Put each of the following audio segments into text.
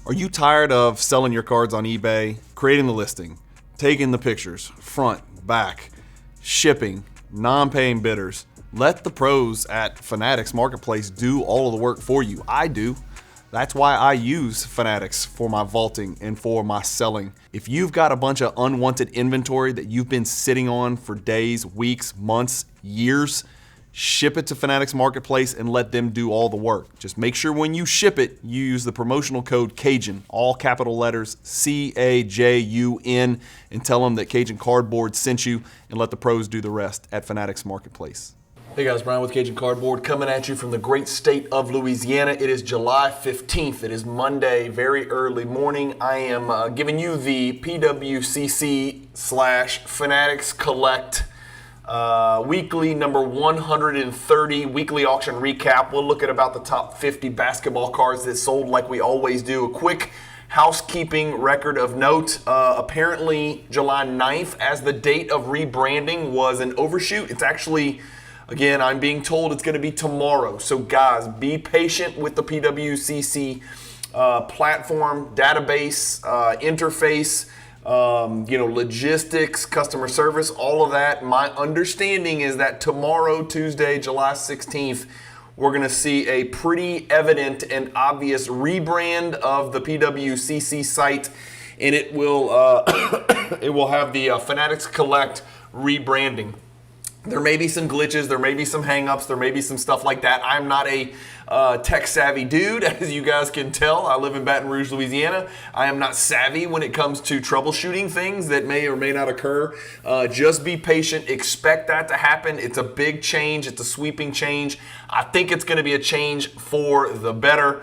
Are you tired of selling your cards on eBay, creating the listing, taking the pictures, front, back, shipping, non-paying bidders? Let the pros at Fanatics Marketplace do all of the work for you. I do. That's why I use Fanatics for my vaulting and for my selling. If you've got a bunch of unwanted inventory that you've been sitting on for days, weeks, months, years, ship it to Fanatics Marketplace and let them do all the work. Just make sure when you ship it, you use the promotional code Cajun, all capital letters, CAJUN, and tell them that Cajun Cardboard sent you, and let the pros do the rest at Fanatics Marketplace. Hey guys, Brian with Cajun Cardboard coming at you from the great state of Louisiana. It is July 15th. It is Monday, very early morning. I am giving you the PWCC/Fanatics Collect weekly number 130 weekly auction recap. We'll look at about the top 50 basketball cards that sold like we always do. A quick housekeeping record of note. Apparently July 9th as the date of rebranding was an overshoot. It's actually, again, I'm being told it's going to be tomorrow. So guys, be patient with the PWCC platform, database, interface, logistics, customer service, all of that. My understanding is that tomorrow, Tuesday, July 16th, we're going to see a pretty evident and obvious rebrand of the PWCC site, and it will it will have the Fanatics Collect rebranding. There may be some glitches, there may be some hangups, there may be some stuff like that. I'm not a tech-savvy dude, as you guys can tell. I live in Baton Rouge, Louisiana. I am not savvy when it comes to troubleshooting things that may or may not occur. Just be patient. Expect that to happen. It's a big change. It's a sweeping change. I think it's going to be a change for the better.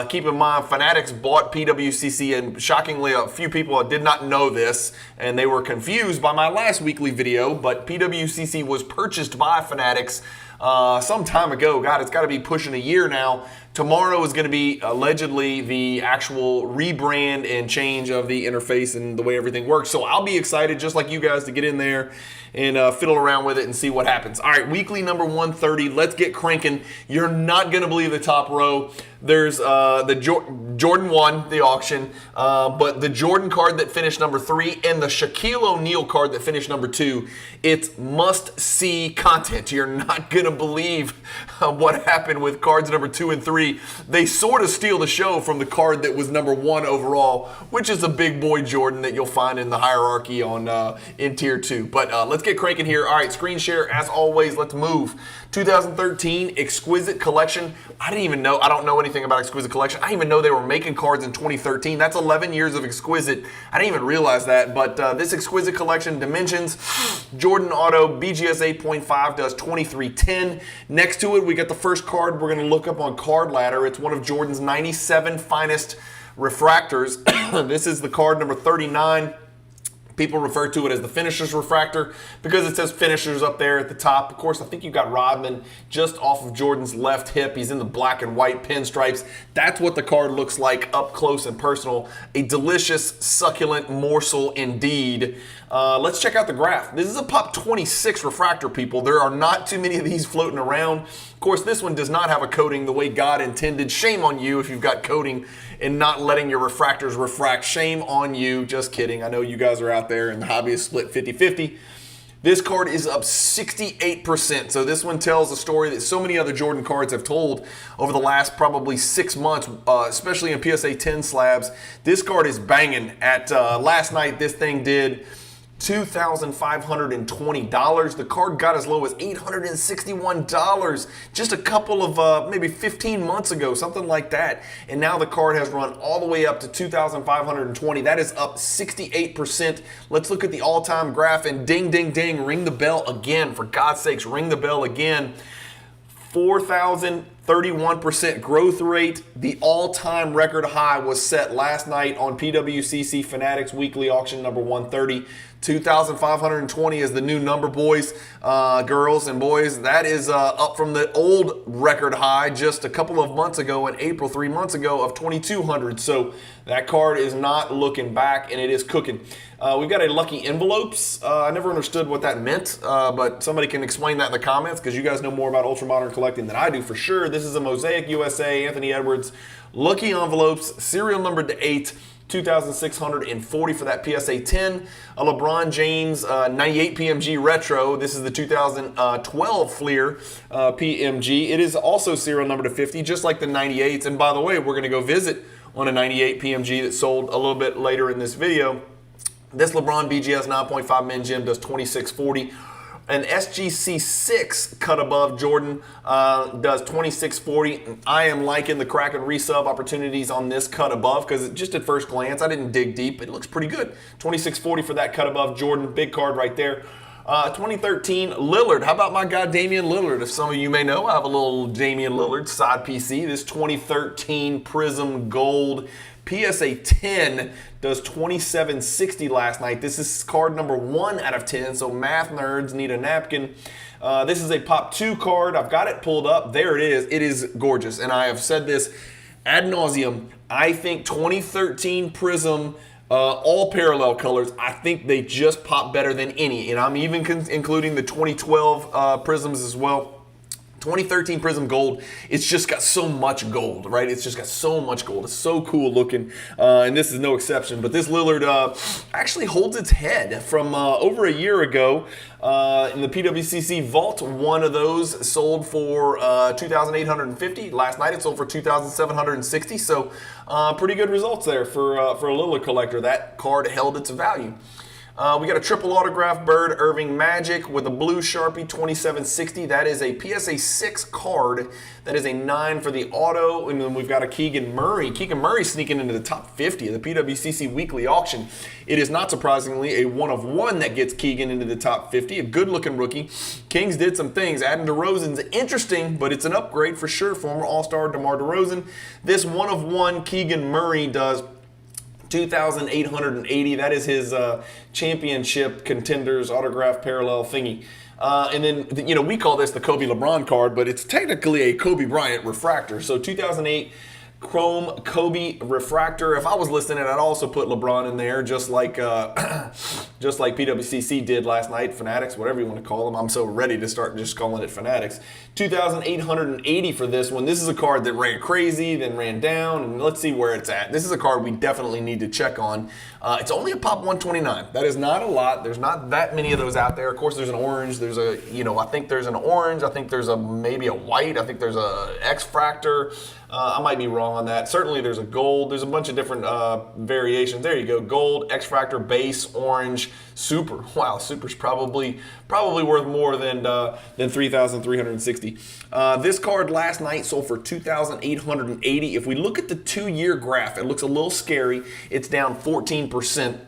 Keep in mind, Fanatics bought PWCC, and shockingly, a few people did not know this, and they were confused by my last weekly video, but PWCC was purchased by Fanatics some time ago. God, it's got to be pushing a year now. Tomorrow is going to be allegedly the actual rebrand and change of the interface and the way everything works. So I'll be excited, just like you guys, to get in there and fiddle around with it and see what happens. All right, weekly number 130. Let's get cranking. You're not going to believe the top row. There's the Jordan won the auction, but the Jordan card that finished number 3 and the Shaquille O'Neal card that finished number 2, it's must-see content. You're not going to believe what happened with cards number 2 and 3. They sort of steal the show from the card that was number 1 overall, which is a big boy Jordan that you'll find in the hierarchy on in tier 2. But let's get cranking here. All right, screen share as always. Let's move. 2013 Exquisite Collection. I don't know anything about Exquisite Collection. I didn't even know they were making cards in 2013. That's 11 years of Exquisite. I didn't even realize that. But this Exquisite Collection dimensions, Jordan Auto BGS 8.5 does 2310. Next to it, we got the first card we're going to look up on Card Ladder. It's one of Jordan's 97 finest refractors. This is the card number 39. People refer to it as the finisher's refractor because it says finishers up there at the top. Of course, I think you got Rodman just off of Jordan's left hip. He's in the black and white pinstripes. That's what the card looks like up close and personal. A delicious, succulent morsel indeed. Let's check out the graph. This is a Pop 26 refractor, people. There are not too many of these floating around. Of course, this one does not have a coating the way God intended. Shame on you if you've got coating and not letting your refractors refract. Shame on you. Just kidding. I know you guys are out there and the hobby is split 50-50. This card is up 68%. So this one tells a story that so many other Jordan cards have told over the last probably 6 months, especially in PSA 10 slabs. This card is banging. At last night, this thing did $2,520. The card got as low as $861 just a couple of maybe 15 months ago, something like that. And now the card has run all the way up to $2,520. That is up 68%. Let's look at the all-time graph and ding, ding, ding, ring the bell again. For God's sakes, ring the bell again. 4,031% growth rate. The all-time record high was set last night on PWCC Fanatics Weekly Auction number 130. 2,520 is the new number, boys, girls, and boys. That is up from the old record high just a couple of months ago in April, 3 months ago, of 2,200. So that card is not looking back, and it is cooking. We've got a lucky envelopes. I never understood what that meant, but somebody can explain that in the comments because you guys know more about ultra modern collecting than I do for sure. This is a Mosaic USA, Anthony Edwards. Lucky envelopes, serial number to 8. 2,640 for that PSA 10. A LeBron James 98 PMG Retro. This is the 2012 Fleer PMG. It is also serial number to 50, just like the 98s. And by the way, we're going to go visit on a 98 PMG that sold a little bit later in this video. This LeBron BGS 9.5 Min Gem does 2640. An SGC6 cut above Jordan does 2640. I am liking the crack and resub opportunities on this cut above because just at first glance, I didn't dig deep. It looks pretty good. 2640 for that cut above Jordan. Big card right there. 2013 Lillard. How about my guy Damian Lillard? If some of you may know, I have a little Damian Lillard side PC. This 2013 Prism Gold PSA 10 does 2760 last night. This is card number 1 out of 10, so math nerds need a napkin. This is a Pop 2 card. I've got it pulled up. There it is. It is gorgeous, and I have said this ad nauseum. I think 2013 Prism, all parallel colors, I think they just pop better than any, and I'm even including the 2012 Prisms as well. 2013 Prism Gold, it's just got so much gold, right? It's just got so much gold. It's so cool looking, and this is no exception. But this Lillard actually holds its head from over a year ago in the PWCC Vault. One of those sold for 2,850. Last night it sold for 2,760. So pretty good results there for a Lillard collector. That card held its value. We got a triple autograph Bird Irving Magic with a blue Sharpie 2760. That is a PSA 6 card. That is a 9 for the auto. And then we've got a Keegan Murray. Keegan Murray sneaking into the top 50 of the PWCC weekly auction. It is not surprisingly a 1 of 1 that gets Keegan into the top 50. A good looking rookie. Kings did some things. Adam DeRozan's interesting, but it's an upgrade for sure. Former All-Star DeMar DeRozan. This 1 of 1 Keegan Murray does 2,880. That is his championship contenders autograph parallel thingy. And then, we call this the Kobe LeBron card, but it's technically a Kobe Bryant refractor. So 2008 Chrome Kobe Refractor. If I was listing it, I'd also put LeBron in there, just like PWCC did last night. Fanatics, whatever you want to call them. I'm so ready to start just calling it Fanatics. 2,880 for this one. This is a card that ran crazy, then ran down, and let's see where it's at. This is a card we definitely need to check on. It's only a Pop 129. That is not a lot. There's not that many of those out there. Of course, there's an orange. There's a, I think there's an orange. I think there's maybe a white. I think there's a X-Fractor. I might be wrong on that. Certainly there's a gold. There's a bunch of different variations. There you go. Gold, X-Fractor, base, orange, super. Wow, super's probably worth more than 3,360. This card last night sold for 2,880. If we look at the 2-year graph, it looks a little scary. It's down 14%.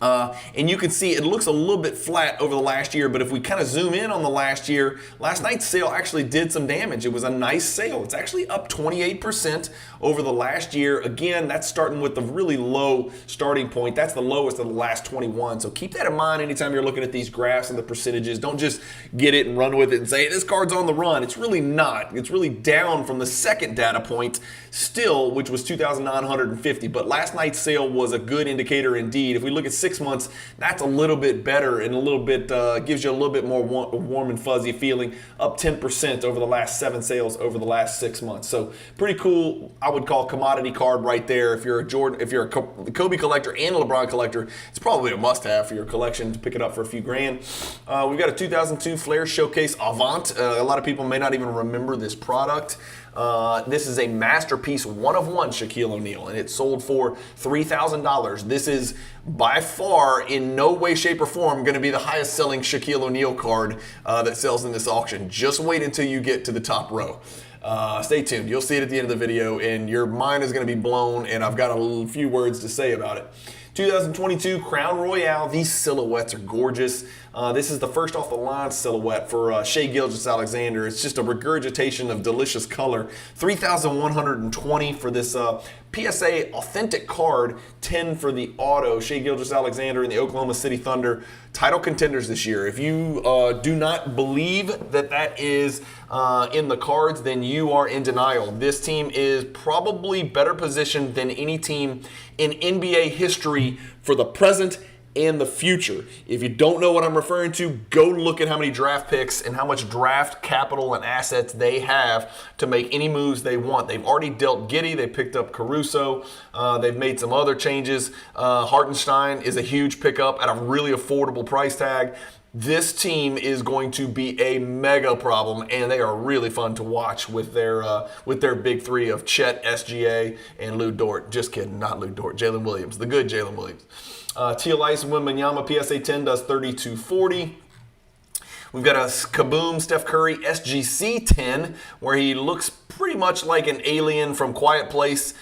And you can see it looks a little bit flat over the last year, but if we kind of zoom in on the last year, last night's sale actually did some damage. It was a nice sale. It's actually up 28% over the last year. Again, that's starting with the really low starting point. That's the lowest of the last 21. So keep that in mind anytime you're looking at these graphs and the percentages. Don't just get it and run with it and say, this card's on the run. It's really not. It's really down from the second data point still, which was 2,950. But last night's sale was a good indicator indeed. If we look at 6 months, that's a little bit better and a little bit gives you a little bit more warm and fuzzy feeling. Up 10% over the last 7 sales over the last 6 months. So pretty cool. I would call commodity card right there. If you're a Kobe collector and a LeBron collector, it's probably a must-have for your collection to pick it up for a few grand. We've got a 2002 Flair Showcase Avant. A lot of people may not even remember this product. This is a masterpiece 1 of 1 Shaquille O'Neal, and it sold for $3,000. This is by far, in no way, shape, or form, going to be the highest selling Shaquille O'Neal card that sells in this auction. Just wait until you get to the top row. Stay tuned. You'll see it at the end of the video, and your mind is going to be blown, and I've got a few words to say about it. 2022 Crown Royale. These silhouettes are gorgeous. This is the first off the line silhouette for Shai Gilgeous-Alexander. It's just a regurgitation of delicious color. 3,120 for this PSA authentic card, 10 for the auto. Shai Gilgeous-Alexander and the Oklahoma City Thunder title contenders this year. If you do not believe that is in the cards, then you are in denial. This team is probably better positioned than any team in NBA history for the present and the future. If you don't know what I'm referring to, go look at how many draft picks and how much draft capital and assets they have to make any moves they want. They've already dealt Giddey. They picked up Caruso. They've made some other changes. Hartenstein is a huge pickup at a really affordable price tag. This team is going to be a mega problem, and they are really fun to watch with their big three of Chet, SGA, and Lou Dort. Just kidding, not Lou Dort. Jalen Williams, the good Jalen Williams. T.L.I.S. Wembanyama PSA 10 does 32.40. We've got a Kaboom Steph Curry SGC 10, where he looks pretty much like an alien from Quiet Place.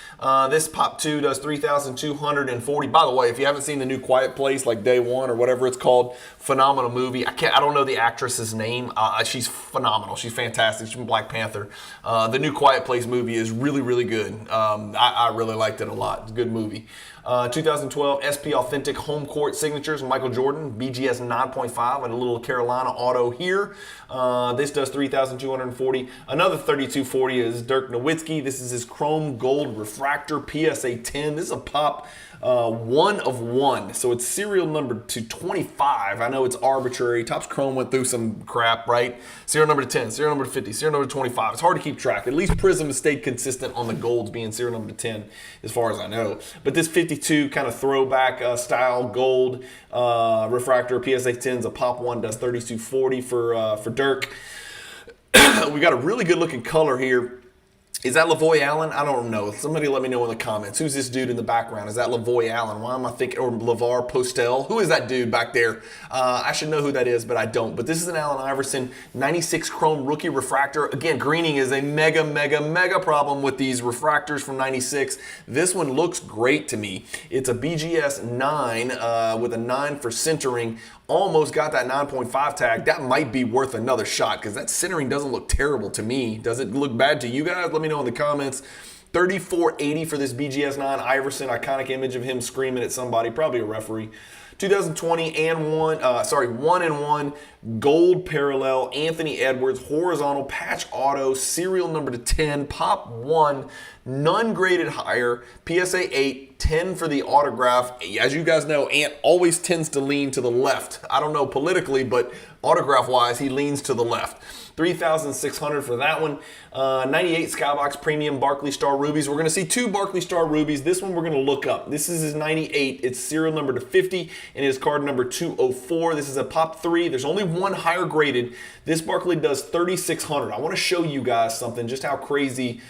This Pop 2 does 3,240. By the way, if you haven't seen the new Quiet Place, like Day One or whatever it's called, phenomenal movie. I don't know the actress's name. She's phenomenal. She's fantastic. She's from Black Panther. The new Quiet Place movie is really, really good. I really liked it a lot. It's a good movie. 2012 SP Authentic Home Court Signatures, Michael Jordan, BGS 9.5, and a little Carolina auto here. This does 3,240. Another 3,240 is Dirk Nowitzki. This is his Chrome Gold Refractor PSA 10. This is a pop 1 of 1. So it's serial number to 25. I know it's arbitrary. Topps Chrome went through some crap, right? Serial number to 10, serial number to 50, serial number to 25. It's hard to keep track. At least Prism has stayed consistent on the golds being serial number to 10 as far as I know. But this 52 kind of throwback style gold refractor PSA 10 is a pop 1, does 32.40 for Dirk. We got a really good looking color here. Is that Lavoy Allen? I don't know. Somebody let me know in the comments. Who's this dude in the background? Is that Lavoy Allen? Why am I thinking, or LeVar Postel? Who is that dude back there? I should know who that is, but I don't. But this is an Allen Iverson 96 Chrome Rookie Refractor. Again, greening is a mega, mega, mega problem with these refractors from 96. This one looks great to me. It's a BGS 9 with a 9 for centering. Almost got that 9.5 tag. That might be worth another shot because that centering doesn't look terrible to me. Does it look bad to you guys? Let me know in the comments. 34.80 for this BGS 9 Iverson, iconic image of him screaming at somebody, probably a referee. 2020 and 1 and 1 gold parallel Anthony Edwards horizontal patch auto serial number to 10 pop 1 none graded higher PSA 8 10 for the autograph. As you guys know, Ant always tends to lean to the left. I don't know politically, but autograph wise he leans to the left. 3,600 for that one. 98 Skybox Premium Barkley Star Rubies. We're going to see 2 Barkley Star Rubies. This one we're going to look up. This is his 98. It's serial number to 50 and his card number 204. This is a pop 3. There's only one higher graded. This Barkley does 3,600. I want to show you guys something, just how crazy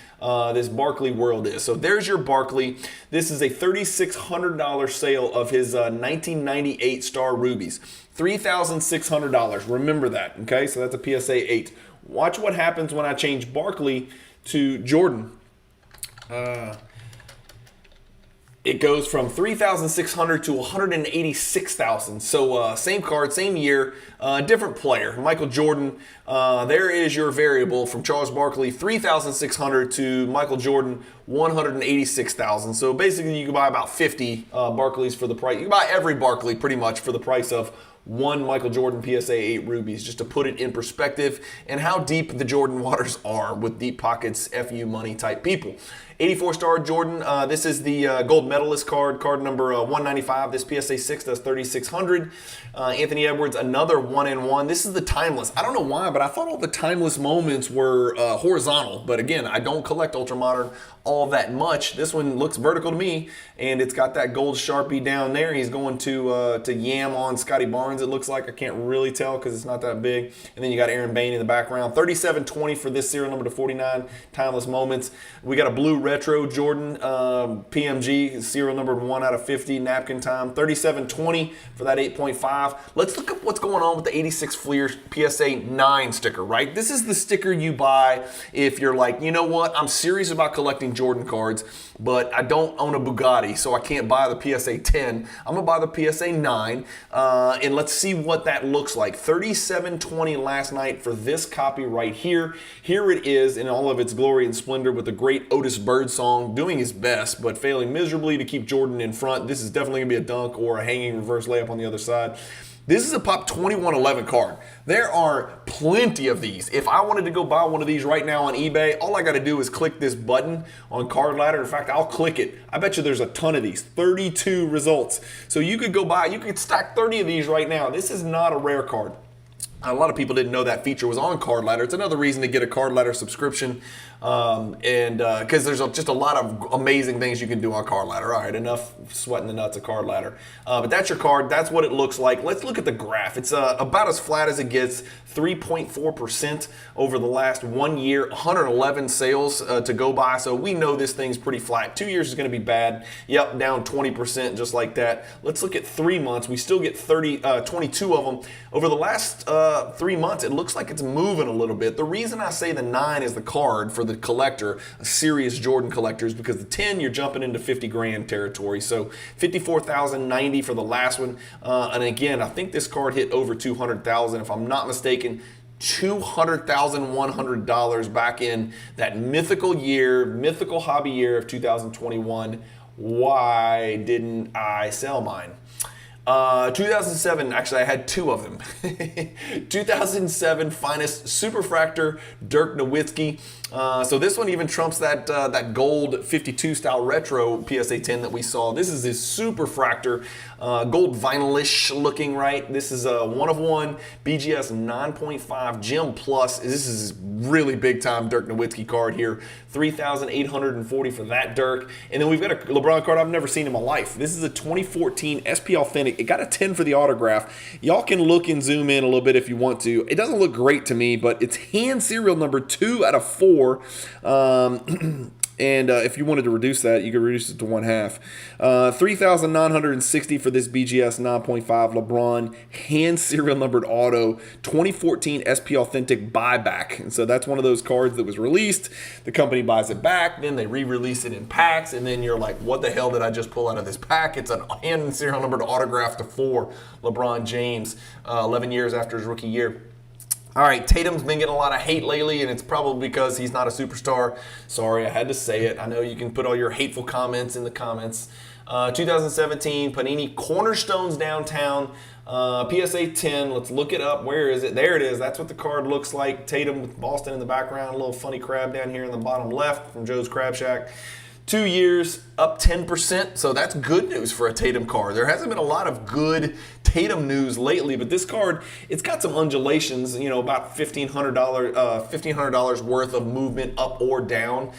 this Barkley world is. So there's your Barkley. This is a $3,600 sale of his 1998 Star Rubies. $3,600. Remember that, okay? So that's a PSA 8. Watch what happens when I change Barkley to Jordan. It goes from 3,600 to 186,000. So same card, same year, different player. Michael Jordan, there is your variable from Charles Barkley, 3,600 to Michael Jordan, 186,000. So basically you can buy about 50 Barkleys for the price. You can buy every Barkley pretty much for the price of one Michael Jordan PSA 8 Rubies, just to put it in perspective and how deep the Jordan waters are with deep pockets, FU money type people. 84 star Jordan, this is the gold medalist card, card number 195. This PSA 6 does 3,600. Anthony Edwards, another 1 in 1. This is the timeless. I don't know why, but I thought all the timeless moments were horizontal. But again, I don't collect Ultramodern all that much. This one looks vertical to me, and it's got that gold Sharpie down there. He's going to yam on Scotty Barnes, it looks like. I can't really tell because it's not that big. And then you got Aaron Bain in the background. 3720 for this serial number to 49, timeless moments. We got a blue retro Jordan PMG, serial number 1 out of 50, napkin time. 3720 for that 8.5. Let's look up what's going on with the 86 Fleer PSA 9 sticker, right? This is the sticker you buy if you're like, you know what, I'm serious about collecting Jordan cards, but I don't own a Bugatti, so I can't buy the PSA 10. I'm gonna buy the PSA 9, and let's see what that looks like. 3720 last night for this copy right here. Here it is in all of its glory and splendor with the great Otis Bird song, doing his best, but failing miserably to keep Jordan in front. This is definitely gonna be a dunk or a hanging reverse layup on the other side. This is a pop 2111 card. There are plenty of these. If I wanted to go buy one of these right now on eBay, all I got to do is click this button on Card Ladder. In fact, I'll click it. I bet you there's a ton of these, 32 results. So you could go buy, you could stack 30 of these right now. This is not a rare card. A lot of people didn't know that feature was on Card Ladder. It's another reason to get a Card Ladder subscription, because there's just a lot of amazing things you can do on Card Ladder. All right, enough sweating the nuts of Card Ladder. But that's your card. That's what it looks like. Let's look at the graph. It's about as flat as it gets, 3.4% over the last 1 year, 111 sales to go by. So we know this thing's pretty flat. 2 years is going to be bad. Yep, down 20% just like that. Let's look at 3 months. We still get 22 of them. Over the last 3 months, it looks like it's moving a little bit. The reason I say the 9 is the card for the collector, a serious Jordan collector, is because the 10, you're jumping into 50 grand territory. So 54,090 for the last one. And again, I think this card hit over 200,000 if I'm not mistaken. $200,100 back in that mythical year, mythical hobby year of 2021. Why didn't I sell mine? 2007, actually I had 2 of them. 2007 finest Superfractor Dirk Nowitzki. So this one even trumps that gold 52 style retro PSA 10 that we saw. This is his Superfractor, gold vinylish looking, right? This is a 1 of 1 BGS 9.5 Gem Plus. This is really big time Dirk Nowitzki card here. 3,840 for that Dirk. And then we've got a LeBron card I've never seen in my life. This is a 2014 SP Authentic. It got a 10 for the autograph. Y'all can look and zoom in a little bit if you want to. It doesn't look great to me, but it's hand serial number 2 out of 4. And if you wanted to reduce that, you could reduce it to 1/2. 3,960 for this BGS 9.5 LeBron hand serial numbered auto 2014 SP Authentic buyback. And so that's one of those cards that was released. The company buys it back, then they re-release it in packs, and then you're like, what the hell did I just pull out of this pack? It's a hand serial numbered autograph to 4 LeBron James, 11 years after his rookie year. All right, Tatum's been getting a lot of hate lately, and it's probably because he's not a superstar. Sorry, I had to say it. I know you can put all your hateful comments in the comments. 2017 Panini Cornerstones Downtown, PSA 10. Let's look it up. Where is it? There it is. That's what the card looks like. Tatum with Boston in the background. A little funny crab down here in the bottom left from Joe's Crab Shack. 2 years, up 10%, so that's good news for a Tatum card. There hasn't been a lot of good Tatum news lately, but this card, it's got some undulations, you know, about $1,500 worth of movement up or down,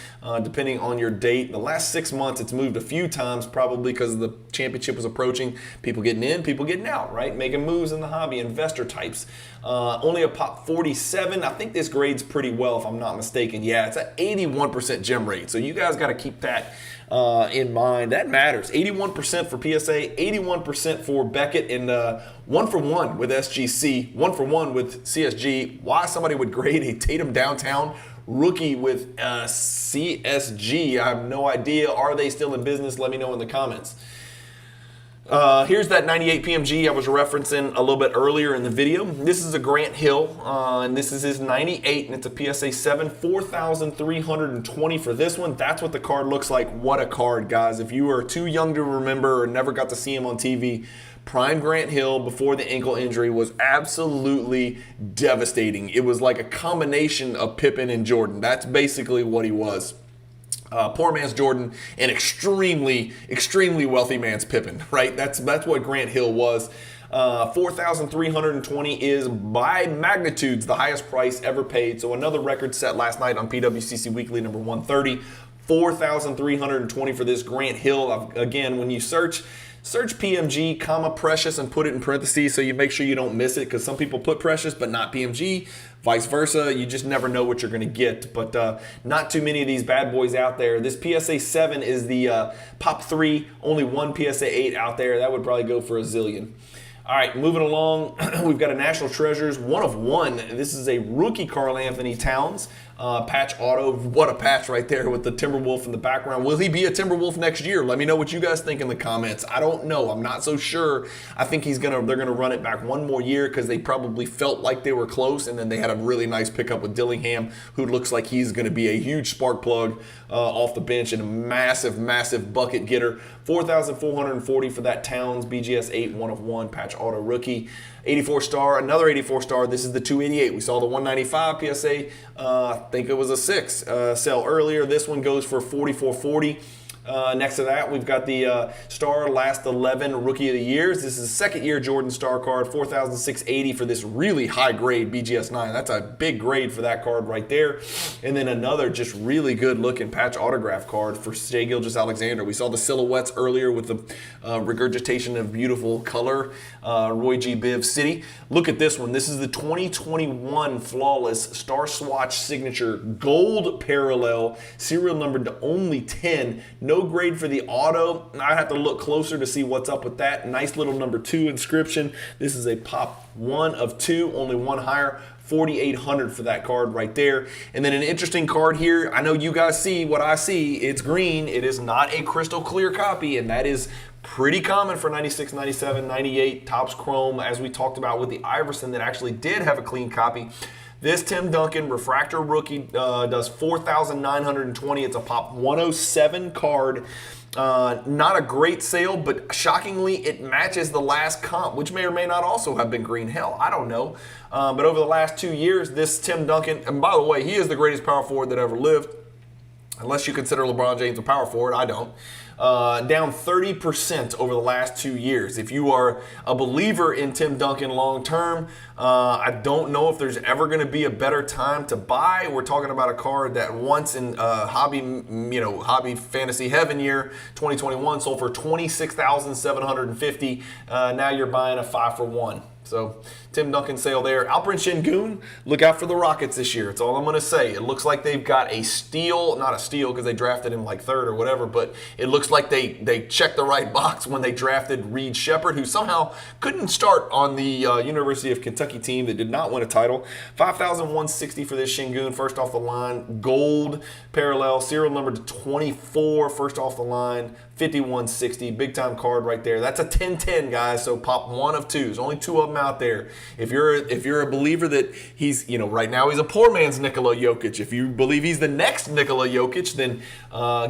depending on your date. The last 6 months, it's moved a few times, probably because the championship was approaching. People getting in, people getting out, right? Making moves in the hobby, investor types. Only a pop 47. I think this grades pretty well, if I'm not mistaken. Yeah, it's an 81% gem rate, so you guys got to keep that in mind. That matters. 81% for PSA, 81% for Beckett, and 1 for 1 with SGC, 1 for 1 with CSG. Why somebody would grade a Tatum Downtown rookie with CSG, I have no idea. Are they still in business? Let me know in the comments. Here's that 98 PMG I was referencing a little bit earlier in the video. This is a Grant Hill, and this is his 98, and it's a PSA 7, 4,320 for this one. That's what the card looks like. What a card, guys. If you are too young to remember or never got to see him on TV, prime Grant Hill before the ankle injury was absolutely devastating. It was like a combination of Pippen and Jordan. That's basically what he was. Poor man's Jordan, and extremely, extremely wealthy man's Pippen, right? That's what Grant Hill was. 4,320 is by magnitudes the highest price ever paid. So another record set last night on PWCC Weekly number 130. 4,320 for this Grant Hill. Again, when you search PMG, comma, Precious, and put it in parentheses so you make sure you don't miss it, because some people put Precious but not PMG, vice versa. You just never know what you're going to get. But not too many of these bad boys out there. This PSA 7 is the Pop 3, only one PSA 8 out there. That would probably go for a zillion. All right, moving along, we've got a National Treasures 1 of 1. This is a rookie Karl Anthony Towns patch auto. What a patch right there with the Timberwolf in the background. Will he be a Timberwolf next year? Let me know what you guys think in the comments. I don't know. I'm not so sure. I think they're gonna run it back one more year because they probably felt like they were close, and then they had a really nice pickup with Dillingham, who looks like he's going to be a huge spark plug off the bench and a massive, massive bucket getter. 4,440 for that Towns BGS 8 1 of 1 patch auto rookie. 84 star, another 84 star. This is the 288. We saw the 195 PSA think it was a 6 sale earlier. This one goes for $44.40. Next to that, we've got the Star Last 11 Rookie of the Years. This is a second year Jordan Star card, $4,680 for this really high grade BGS 9. That's a big grade for that card right there. And then another just really good looking patch autograph card for Shai Gilgeous-Alexander. We saw the silhouettes earlier with the regurgitation of beautiful color, Roy G. Biv City. Look at this one. This is the 2021 Flawless Star Swatch Signature Gold Parallel, serial numbered to only 10. No grade for the auto. I have to look closer to see what's up with that. Nice little number 2 inscription. This is a pop 1 of 2, only one higher. $4,800 for that card right there. And then an interesting card here. I know you guys see what I see. It's green. It is not a crystal clear copy, and that is pretty common for 96, 97, 98 Topps Chrome, as we talked about with the Iverson that actually did have a clean copy. This Tim Duncan Refractor Rookie does $4,920. It's a pop 107 card. Not a great sale, but shockingly, it matches the last comp, which may or may not also have been green. Hell, I don't know. But over the last 2 years, this Tim Duncan, and by the way, he is the greatest power forward that ever lived, unless you consider LeBron James a power forward. I don't. Down 30% over the last 2 years. If you are a believer in Tim Duncan long term, I don't know if there's ever going to be a better time to buy. We're talking about a card that once in hobby fantasy heaven year 2021 sold for $26,750. Now you're buying a 5 for 1. So Tim Duncan sale there. Alperen Sengun, look out for the Rockets this year. That's all I'm going to say. It looks like they've got a steal, not a steal because they drafted him like third or whatever, but it looks like they checked the right box when they drafted Reed Shepherd, who somehow couldn't start on the University of Kentucky team that did not win a title. $5,160 for this Sengun, first off the line. Gold parallel, serial number to 24, first off the line. $5,160, big time card right there. That's a 10-10, guys. So pop 1 of 2. There's only 2 of them out there. If you're a believer that he's, right now he's a poor man's Nikola Jokic. If you believe he's the next Nikola Jokic, then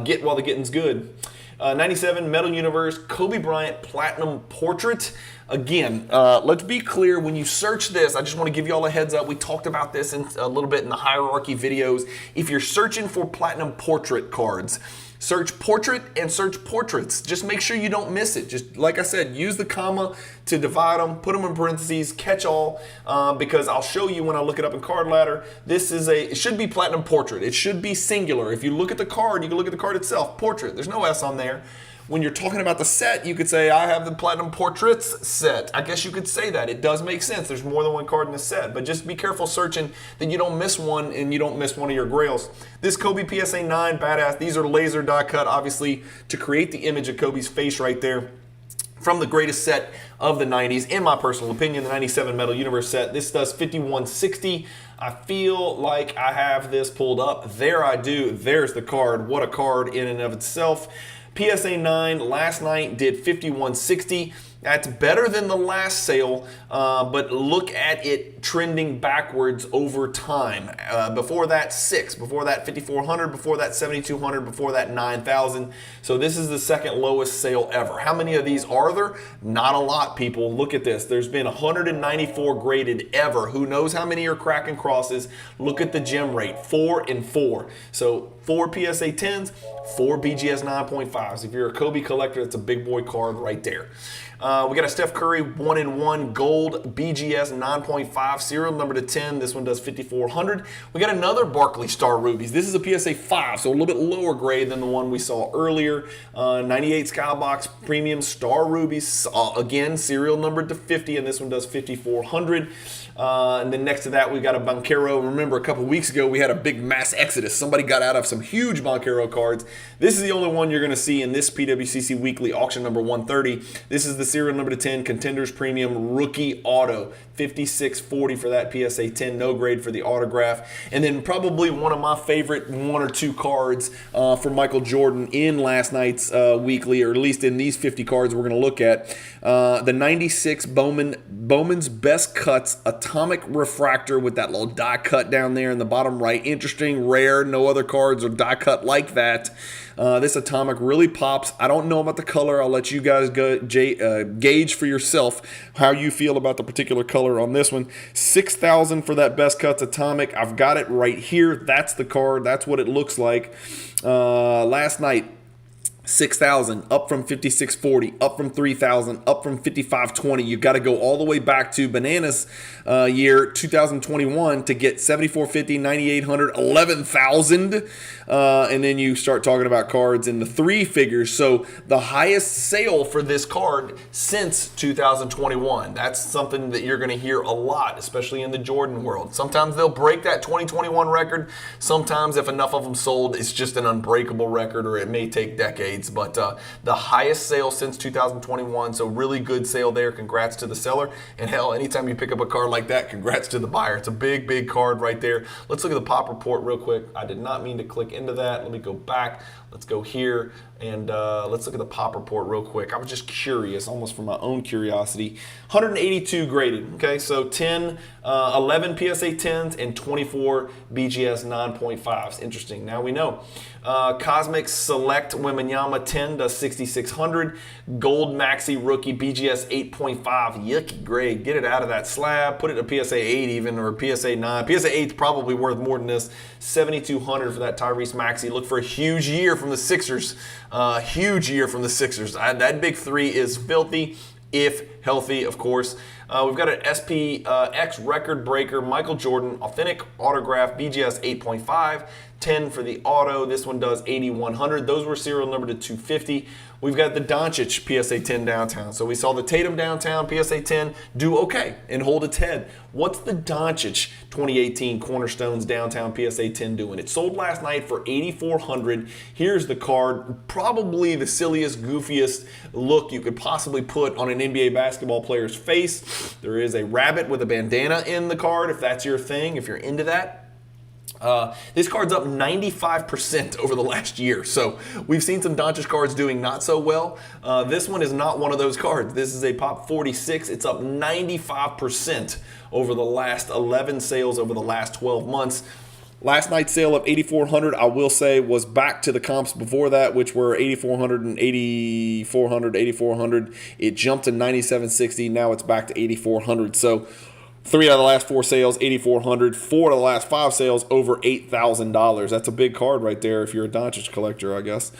get while the getting's good. 97 Metal Universe Kobe Bryant Platinum Portrait. Again, let's be clear, when you search this, I just want to give you all a heads up. We talked about this a little bit in the hierarchy videos. If you're searching for Platinum Portrait cards, search portrait and search portraits. Just make sure you don't miss it. Just like I said, use the comma to divide them, put them in parentheses, catch all, because I'll show you when I look it up in Card Ladder. It should be Platinum Portrait. It should be singular. If you look at the card, you can look at the card itself, portrait. There's no S on there. When you're talking about the set, you could say, I have the Platinum Portraits set. I guess you could say that. It does make sense. There's more than one card in the set. But just be careful searching that you don't miss one and you don't miss one of your grails. This Kobe PSA 9, badass. These are laser die cut, obviously, to create the image of Kobe's face right there. From the greatest set of the 90s, in my personal opinion, the 97 Metal Universe set. This does $5,160. I feel like I have this pulled up. There I do. There's the card. What a card in and of itself. PSA 9 last night did $5,160. That's better than the last sale, but look at it trending backwards over time. Before that, 6. Before that, 5,400. Before that, 7,200. Before that, 9,000. So this is the second lowest sale ever. How many of these are there? Not a lot, people. Look at this. There's been 194 graded ever. Who knows how many are cracking crosses? Look at the gem rate, 4 and 4. So 4 PSA 10s, 4 BGS 9.5s. If you're a Kobe collector, that's a big boy card right there. We got a Steph Curry 1-in-1 gold BGS 9.5 serial number to 10. This one does $5,400. We got another Barkley Star Rubies. This is a PSA 5, so a little bit lower grade than the one we saw earlier. 98 Skybox Premium Star Rubies, again serial numbered to 50, and this one does $5,400. And then next to that, we got a Banchero. Remember, a couple weeks ago, we had a big mass exodus. Somebody got out of some huge Banchero cards. This is the only one you're going to see in this PWCC Weekly auction number 130. This is the serial number to 10 Contenders Premium Rookie Auto. $5,640 for that PSA 10, no grade for the autograph. And then probably one of my favorite 1 or 2 cards for Michael Jordan in last night's weekly, or at least in these 50 cards we're going to look at. The 96 Bowman's Best Cuts Atomic Refractor with that little die cut down there in the bottom right. Interesting, rare, no other cards are die cut like that. This Atomic really pops. I don't know about the color. I'll let you guys gauge for yourself how you feel about the particular color on this one. $6,000 for that Best Cuts Atomic. I've got it right here. That's the card. That's what it looks like. Last night, $6,000, up from $5,640, up from $3,000, up from $5,520. You've got to go all the way back to Bananas year 2021 to get $7,450, $9,800, $11,000, and then you start talking about cards in the three figures. So the highest sale for this card since 2021. That's something that you're going to hear a lot, especially in the Jordan world. Sometimes they'll break that 2021 record. Sometimes, if enough of them sold, it's just an unbreakable record, or it may take decades. But the highest sale since 2021, so really good sale there. Congrats to the seller. And hell, anytime you pick up a card like that, congrats to the buyer. It's a big, big card right there. Let's look at the pop report real quick. I did not mean to click into that. Let me go back. Let's go here and let's look at the pop report real quick. I was just curious, almost for my own curiosity. 182 graded, okay? So 11 PSA 10s and 24 BGS 9.5s. Interesting. Now we know. Cosmic Select Wembanyama 10 does 6,600. Gold Maxi Rookie BGS 8.5. Yucky grade. Get it out of that slab. Put it to PSA 8 even, or PSA 9. PSA 8's probably worth more than this. 7,200 for that Tyrese Maxey. Look for a huge year from the Sixers. Huge year from the Sixers. That big three is filthy, if healthy, of course. We've got an SPX record breaker, Michael Jordan, authentic autograph, BGS 8.5, 10 for the auto. This one does 8,100. Those were serial number to 250. We've got the Doncic PSA 10 downtown. So we saw the Tatum downtown PSA 10 do okay and hold its head. What's the Doncic 2018 Cornerstones downtown PSA 10 doing? It sold last night for 8,400. Here's the card. Probably the silliest, goofiest look you could possibly put on an NBA basketball player's face. There is a rabbit with a bandana in the card, if that's your thing, if you're into that. This card's up 95% over the last year. So we've seen some Doncic cards doing not so well. This one is not one of those cards. This is a Pop 46. It's up 95% over the last 11 sales over the last 12 months. Last night's sale of 8,400, I will say, was back to the comps before that, which were 8,400 and 8,400, 8,400. It jumped to 9,760. Now it's back to 8,400. So 3 out of the last 4 sales, 8,400. 4 out of the last 5 sales, over $8,000. That's a big card right there if you're a Doncic collector, I guess.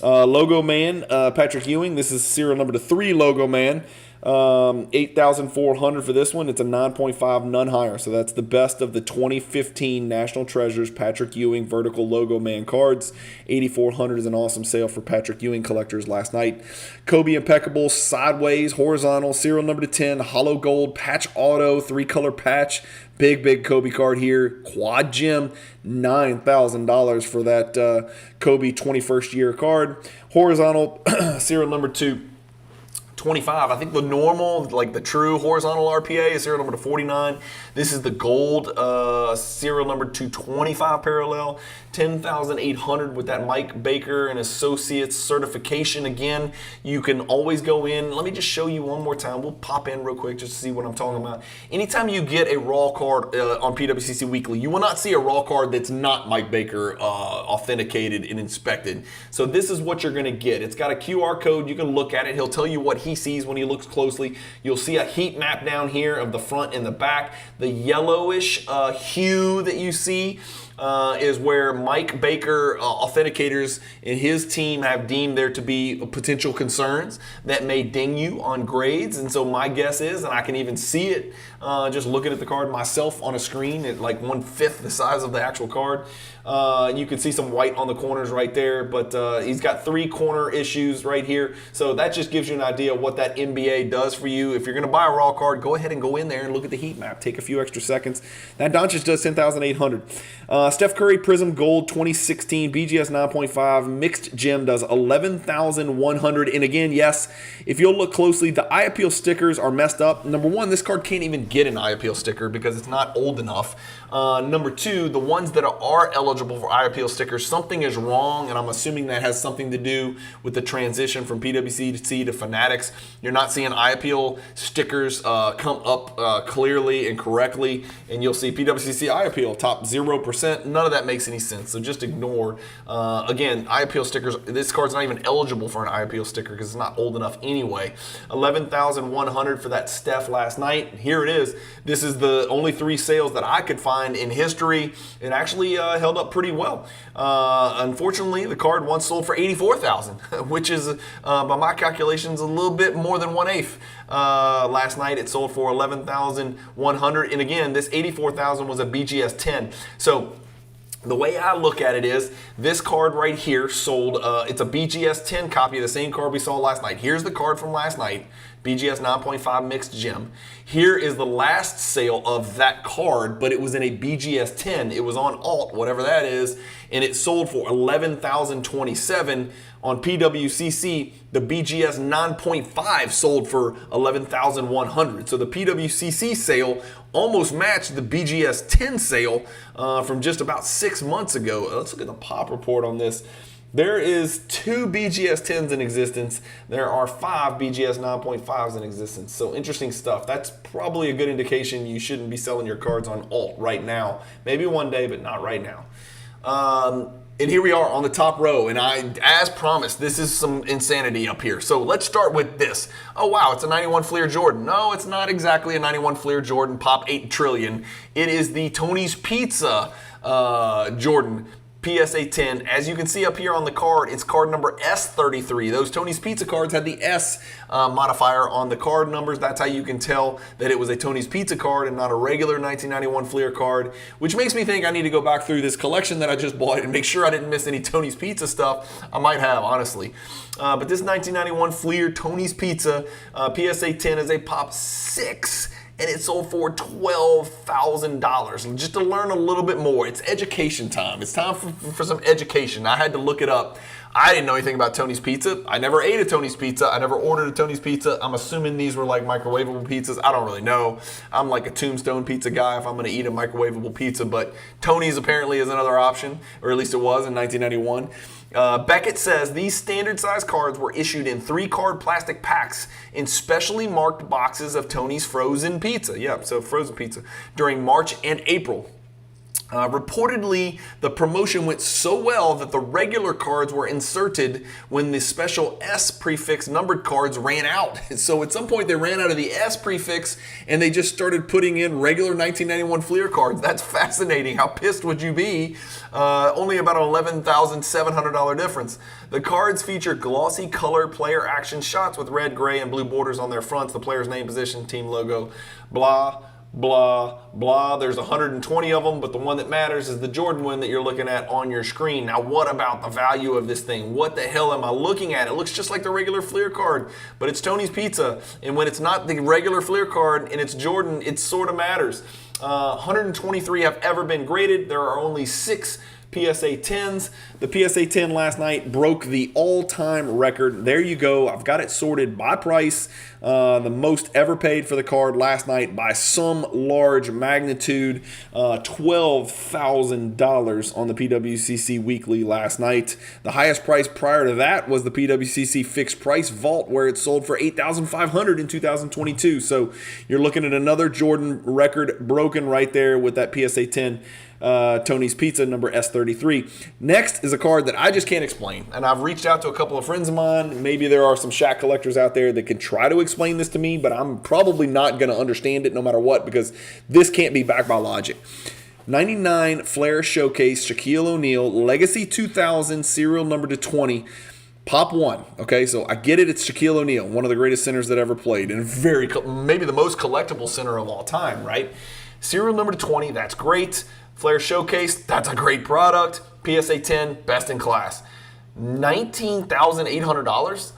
Logo Man, Patrick Ewing. This is serial number to 3 Logo Man. 8,400 for this one. It's a 9.5, none higher. So that's the best of the 2015 National Treasures Patrick Ewing Vertical Logo Man cards. 8,400 is an awesome sale for Patrick Ewing collectors last night. Kobe Impeccable Sideways Horizontal serial number to 10 Hollow Gold Patch Auto 3-color patch. Big Kobe card here. Quad Gem, $9,000 for that Kobe 21st year card. Horizontal serial number 2. 25. I think the normal, like the true horizontal RPA is serial number to 49. This is the gold serial number 225 parallel. 10,800 with that Mike Baker and Associates certification. Again, you can always go in. Let me just show you one more time. We'll pop in real quick just to see what I'm talking about. Anytime you get a raw card on PWCC Weekly, you will not see a raw card that's not Mike Baker authenticated and inspected. So this is what you're going to get. It's got a QR code. You can look at it. He'll tell you what he sees when he looks closely. You'll see a heat map down here of the front and the back. The yellowish hue that you see is where Mike Baker authenticators and his team have deemed there to be potential concerns that may ding you on grades. And so my guess is, and I can even see it just looking at the card myself on a screen at like 1/5 the size of the actual card. You can see some white on the corners right there, but he's got 3 corner issues right here. So that just gives you an idea of what that NBA does for you. If you're going to buy a raw card, go ahead and go in there and look at the heat map. Take a few extra seconds. That Doncic does 10,800. Steph Curry Prism Gold 2016 BGS 9.5 Mixed Gem does 11,100. And again, yes, if you'll look closely, the eye appeal stickers are messed up. Number 1, this card can't even get an eye appeal sticker because it's not old enough. Number 2, the ones that are eligible for eye appeal stickers, something is wrong, and I'm assuming that has something to do with the transition from PWCC to Fanatics. You're not seeing eye appeal stickers come up clearly and correctly, and you'll see PWCC eye appeal top 0%, 100%. None of that makes any sense, so just ignore. Again, eye appeal stickers, this card's not even eligible for an eye appeal sticker because it's not old enough anyway. 11,100 for that Steph last night. Here it is. This is the only 3 sales that I could find in history. It actually held up pretty well. Unfortunately, the card once sold for 84,000, which is, by my calculations, a little bit more than 1/8. Last night it sold for 11,100, and again, this 84,000 was a BGS 10. So the way I look at it is this card right here sold, it's a BGS 10 copy of the same card we saw last night. Here's the card from last night, BGS 9.5 mixed gem. Here is the last sale of that card, but it was in a BGS 10. It was on alt, whatever that is, and it sold for 11,027. On PWCC, the BGS 9.5 sold for 11,100. So the PWCC sale almost matched the BGS 10 sale from just about 6 months ago. Let's look at the pop report on this. There is 2 BGS 10s in existence. There are 5 BGS 9.5s in existence. So interesting stuff. That's probably a good indication you shouldn't be selling your cards on alt right now. Maybe one day, but not right now. And here we are on the top row, and as promised, this is some insanity up here. So let's start with this. Oh wow, it's a 91 Fleer Jordan. No, it's not exactly a 91 Fleer Jordan, pop 8 trillion. It is the Tony's Pizza Jordan. PSA 10. As you can see up here on the card, it's card number S33. Those Tony's Pizza cards had the S modifier on the card numbers. That's how you can tell that it was a Tony's Pizza card and not a regular 1991 Fleer card, which makes me think I need to go back through this collection that I just bought and make sure I didn't miss any Tony's Pizza stuff. I might have, honestly. But this 1991 Fleer Tony's Pizza PSA 10 is a pop 6. And it sold for $12,000. Just to learn a little bit more, it's education time. It's time for some education. I had to look it up. I didn't know anything about Tony's Pizza. I never ate a Tony's Pizza. I never ordered a Tony's Pizza. I'm assuming these were like microwavable pizzas. I don't really know. I'm like a Tombstone pizza guy if I'm gonna eat a microwavable pizza, but Tony's apparently is another option, or at least it was in 1991. Beckett says these standard size cards were issued in 3-card plastic packs in specially marked boxes of Tony's frozen pizza. Yeah, so frozen pizza during March and April. Reportedly, the promotion went so well that the regular cards were inserted when the special S prefix numbered cards ran out. So at some point they ran out of the S prefix and they just started putting in regular 1991 Fleer cards. That's fascinating. How pissed would you be? Only about an $11,700 difference. The cards feature glossy color player action shots with red, gray, and blue borders on their fronts, the player's name, position, team logo, blah, blah, blah. There's 120 of them, but the one that matters is the Jordan one that you're looking at on your screen. Now, what about the value of this thing? What the hell am I looking at? It looks just like the regular Fleer card, but it's Tony's Pizza. And when it's not the regular Fleer card and it's Jordan, it sort of matters. 123 have ever been graded. There are only 6 PSA 10s. The PSA 10 last night broke the all-time record. There you go. I've got it sorted by price. The most ever paid for the card last night by some large magnitude. $12,000 on the PWCC Weekly last night. The highest price prior to that was the PWCC Fixed Price Vault, where it sold for $8,500 in 2022. So you're looking at another Jordan record broken right there with that PSA 10. Tony's Pizza number S33. Next is a card that I just can't explain, and I've reached out to a couple of friends of mine. Maybe there are some Shaq collectors out there that can try to explain this to me, but I'm probably not going to understand it no matter what, because this can't be backed by logic. 99 Flair Showcase Shaquille O'Neal Legacy 2000 serial number to 20. Pop 1. Okay, so I get it. It's Shaquille O'Neal, one of the greatest centers that ever played, and maybe the most collectible center of all time, right? Serial number to 20. That's great. Flair Showcase, that's a great product. PSA 10, best in class. $19,800?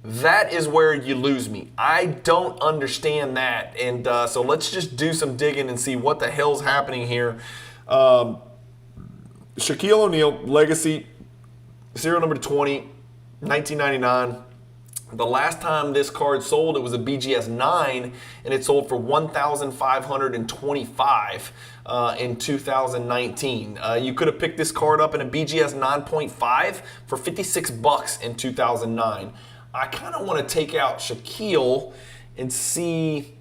That is where you lose me. I don't understand that. And so let's just do some digging and see what the hell's happening here. Shaquille O'Neal, Legacy, serial number 20, 1999. The last time this card sold, it was a BGS 9, and it sold for $1,525 in 2019. You could have picked this card up in a BGS 9.5 for $56 in 2009. I kind of want to take out Shaquille and see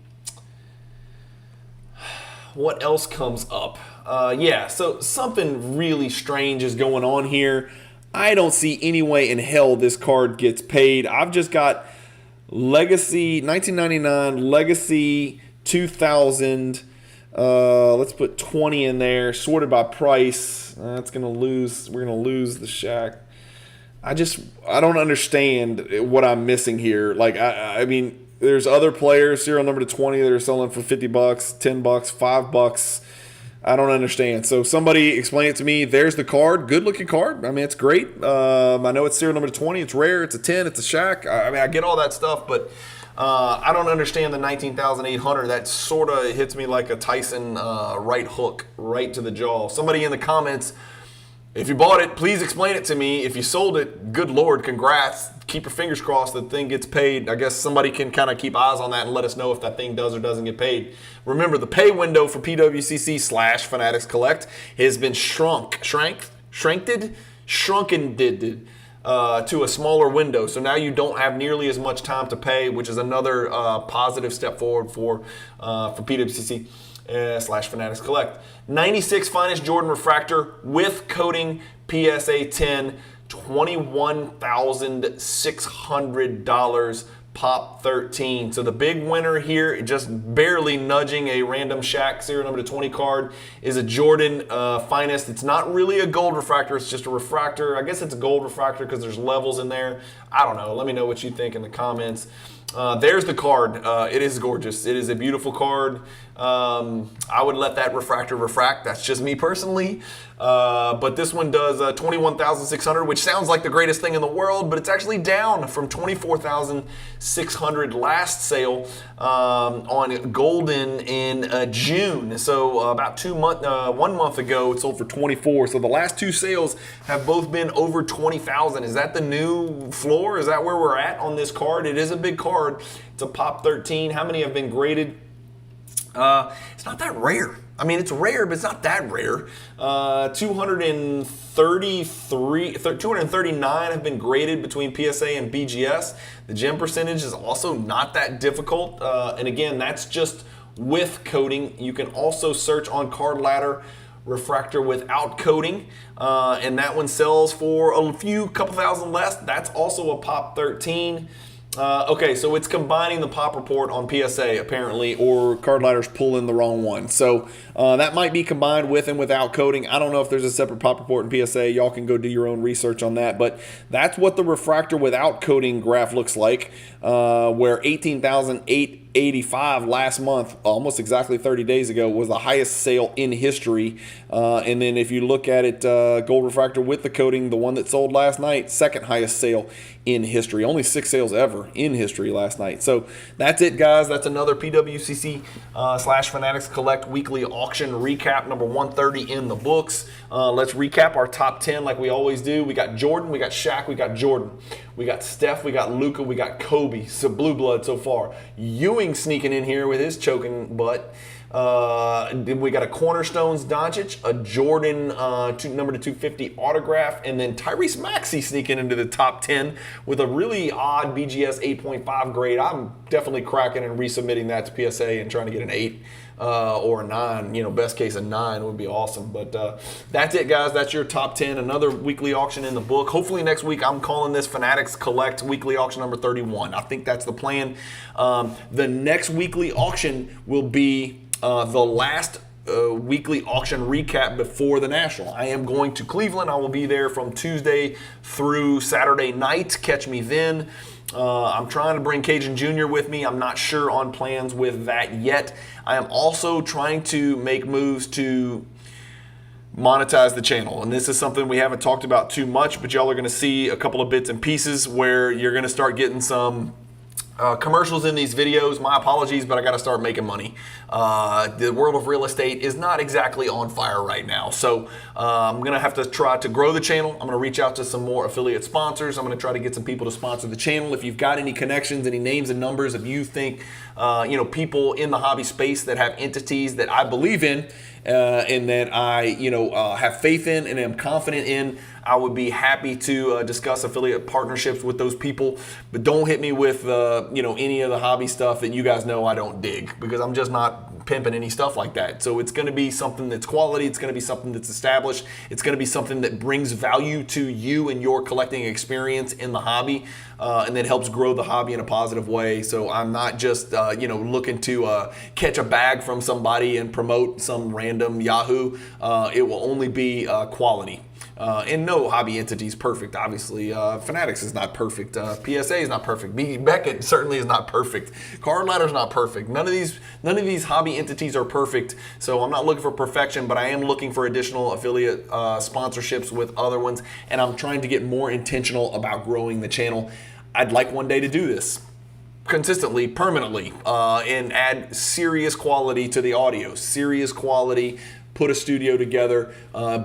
what else comes up? Yeah, so something really strange is going on here. I don't see any way in hell this card gets paid. I've just got Legacy 1999, Legacy 2000. Let's put 20 in there, sorted by price. That's gonna lose. We're gonna lose the Shaq. I don't understand what I'm missing here. Like I mean, there's other players, serial number to 20, that are selling for $50, $10, $5. I don't understand. So somebody explain it to me. There's the card. Good looking card. I mean, it's great. I know it's serial number to 20. It's rare. It's a 10. It's a Shaq. I mean, I get all that stuff, but I don't understand the 19,800. That sort of hits me like a Tyson right hook right to the jaw. Somebody in the comments, if you bought it, please explain it to me. If you sold it, good Lord, congrats. Keep your fingers crossed that thing gets paid. I guess somebody can kind of keep eyes on that and let us know if that thing does or doesn't get paid. Remember, the pay window for PWCC/Fanatics Collect has been shrunken to a smaller window. So now you don't have nearly as much time to pay, which is another positive step forward for PWCC. /Fanatics Collect. 96 Finest Jordan Refractor with coating PSA 10, $21,600, pop 13. So the big winner here, just barely nudging a random Shaq serial number to 20 card, is a Jordan Finest. It's not really a gold refractor, it's just a refractor. I guess it's a gold refractor because there's levels in there. I don't know. Let me know what you think in the comments. There's the card. It is gorgeous. It is a beautiful card. I would let that refractor refract. That's just me personally. But this one does 21,600, which sounds like the greatest thing in the world, but it's actually down from 24,600 last sale on Golden in June. So about 1 month ago, it sold for 24. So the last two sales have both been over 20,000. Is that the new floor? Is that where we're at on this card? It is a big card. It's a pop 13. How many have been graded? It's not that rare. I mean, it's rare, but it's not that rare. 239 have been graded between PSA and BGS. The gem percentage is also not that difficult. And again, that's just with coating. You can also search on Card Ladder refractor without coating, and that one sells for a couple thousand less. That's also a pop 13. Okay, so it's combining the pop report on PSA apparently, or Card Ladder's pulling the wrong one. So that might be combined with and without coating. I don't know if there's a separate pop report in PSA. Y'all can go do your own research on that. But that's what the refractor without coating graph looks like, where 18,885 last month, almost exactly 30 days ago, was the highest sale in history. And then if you look at it, gold refractor with the coating, the one that sold last night, second highest sale in history. Only 6 sales ever in history last night. So that's it, guys. That's another PWCC /Fanatics Collect weekly auction recap, number 130 in the books. Let's recap our top 10 like we always do. We got Jordan, we got Shaq, we got Jordan. We got Steph, we got Luka, we got Kobe. So blue blood so far. Ewing sneaking in here with his choking butt. We got a Cornerstones Doncic, a Jordan number to 250 autograph, and then Tyrese Maxey sneaking into the top 10 with a really odd BGS 8.5 grade. I'm definitely cracking and resubmitting that to PSA and trying to get an 8 or a 9. You know, best case a 9 would be awesome. But that's it, guys. That's your top 10. Another weekly auction in the book. Hopefully next week I'm calling this Fanatics Collect weekly auction number 31. I think that's the plan. The next weekly auction will be the last weekly auction recap before the National. I am going to Cleveland. I will be there from Tuesday through Saturday night. Catch me then. I'm trying to bring Cajun Jr. with me. I'm not sure on plans with that yet. I am also trying to make moves to monetize the channel, and this is something we haven't talked about too much, but y'all are going to see a couple of bits and pieces where you're going to start getting some commercials in these videos. My apologies, but I got to start making money. The world of real estate is not exactly on fire right now. So I'm going to have to try to grow the channel. I'm going to reach out to some more affiliate sponsors. I'm going to try to get some people to sponsor the channel. If you've got any connections, any names and numbers, if you think, people in the hobby space that have entities that I believe in, and that I, have faith in and am confident in, I would be happy to discuss affiliate partnerships with those people. But don't hit me with, any of the hobby stuff that you guys know I don't dig, because I'm just not pimping any stuff like that. So it's going to be something that's quality. It's going to be something that's established. It's going to be something that brings value to you and your collecting experience in the hobby, and that helps grow the hobby in a positive way. So I'm not just looking to catch a bag from somebody and promote some random Yahoo. It will only be quality. And no hobby entity is perfect. Obviously, Fanatics is not perfect. PSA is not perfect. Beckett certainly is not perfect. Card Ladder is not perfect. None of these hobby entities are perfect. So I'm not looking for perfection, but I am looking for additional affiliate sponsorships with other ones, and I'm trying to get more intentional about growing the channel. I'd like one day to do this consistently, permanently, and add serious quality to the audio, serious quality. Put a studio together,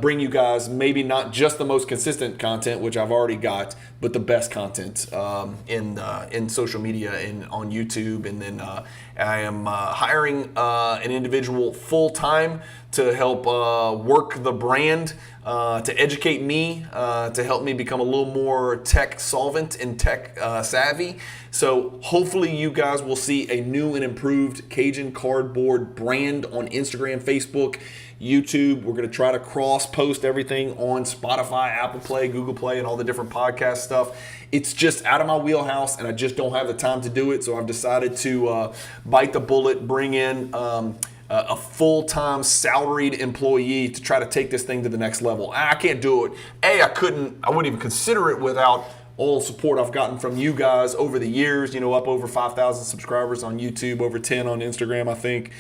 bring you guys maybe not just the most consistent content, which I've already got, but the best content in social media and on YouTube. And then I am hiring an individual full-time to help work the brand, to educate me, to help me become a little more tech solvent and tech savvy. So hopefully you guys will see a new and improved Cajun Cardboard brand on Instagram, Facebook, YouTube. We're going to try to cross-post everything on Spotify, Apple Play, Google Play, and all the different podcast stuff. It's just out of my wheelhouse, and I just don't have the time to do it. So I've decided to bite the bullet, bring in a full-time salaried employee to try to take this thing to the next level. I can't do it. I wouldn't even consider it without all support I've gotten from you guys over the years, up over 5,000 subscribers on YouTube, over 10 on Instagram, I think.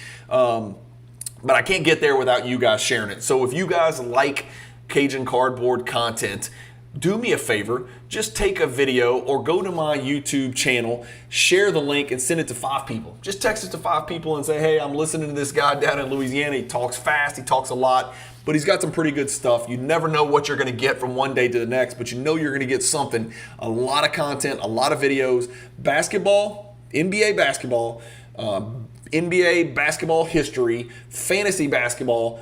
But I can't get there without you guys sharing it. So if you guys like Cajun Cardboard content, do me a favor, just take a video or go to my YouTube channel, share the link and send it to 5 people. Just text it to 5 people and say, hey, I'm listening to this guy down in Louisiana. He talks fast, he talks a lot, but he's got some pretty good stuff. You never know what you're gonna get from one day to the next, but you know you're gonna get something. A lot of content, a lot of videos. Basketball, NBA basketball, NBA basketball history, fantasy basketball,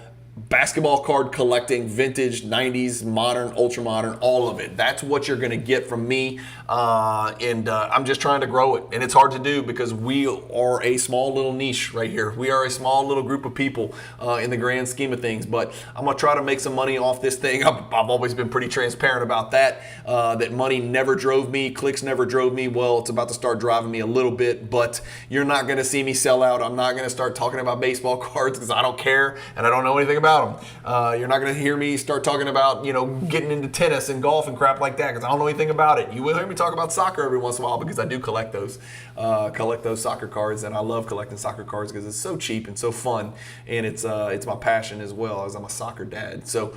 basketball card collecting, vintage, 90s, modern, ultra modern, all of it. That's what you're going to get from me. And I'm just trying to grow it. And it's hard to do because we are a small little niche right here. We are a small little group of people in the grand scheme of things. But I'm going to try to make some money off this thing. I've always been pretty transparent about that. That money never drove me. Clicks never drove me. Well, it's about to start driving me a little bit. But you're not going to see me sell out. I'm not going to start talking about baseball cards because I don't care and I don't know anything about them. You're not going to hear me start talking about, getting into tennis and golf and crap like that because I don't know anything about it. You will hear me talk about soccer every once in a while because I do collect those soccer cards, and I love collecting soccer cards because it's so cheap and so fun, and it's my passion as well, as I'm a soccer dad. So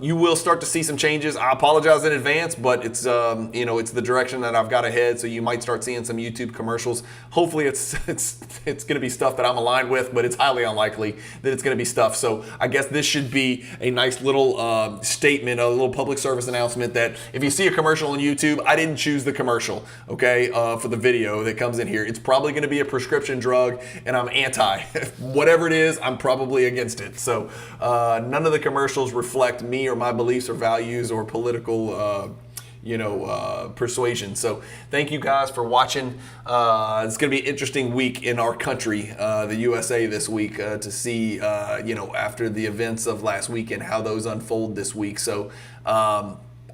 you will start to see some changes. I apologize in advance, but it's it's the direction that I've got ahead. So you might start seeing some YouTube commercials. Hopefully it's going to be stuff that I'm aligned with, but it's highly unlikely that it's going to be stuff. So I guess this should be a nice little statement, a little public service announcement that if you see a commercial on YouTube, I didn't choose the commercial, okay, for the video that comes in here. It's probably going to be a prescription drug, and I'm anti. Whatever it is, I'm probably against it. So none of the commercials reflect me or my beliefs or values or political persuasion. So thank you guys for watching. It's going to be an interesting week in our country, the USA this week, to see, after the events of last weekend, how those unfold this week. So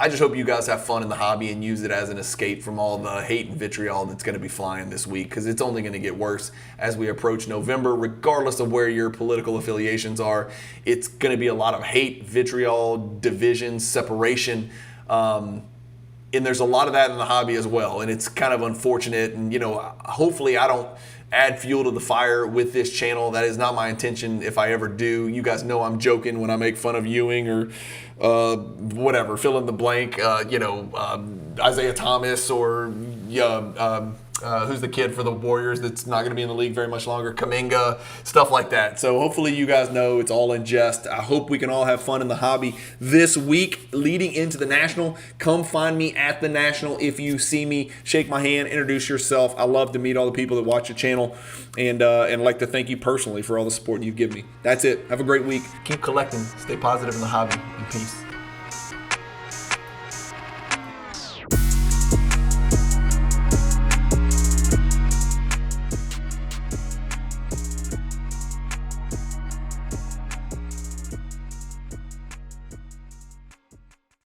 I just hope you guys have fun in the hobby and use it as an escape from all the hate and vitriol that's going to be flying this week, because it's only going to get worse as we approach November. Regardless of where your political affiliations are, it's going to be a lot of hate, vitriol, division, separation. And there's a lot of that in the hobby as well, and it's kind of unfortunate. And hopefully I don't add fuel to the fire with this channel. That is not my intention. If I ever do, you guys know I'm joking when I make fun of Ewing or whatever, fill in the blank. Isaiah Thomas or who's the kid for the Warriors that's not going to be in the league very much longer, Kuminga, stuff like that. So hopefully you guys know it's all in jest. I hope we can all have fun in the hobby this week leading into the National. Come find me at the National. If you see me, shake my hand, introduce yourself. I love to meet all the people that watch your channel, and I'd like to thank you personally for all the support you've given me. That's it. Have a great week. Keep collecting. Stay positive in the hobby. And peace.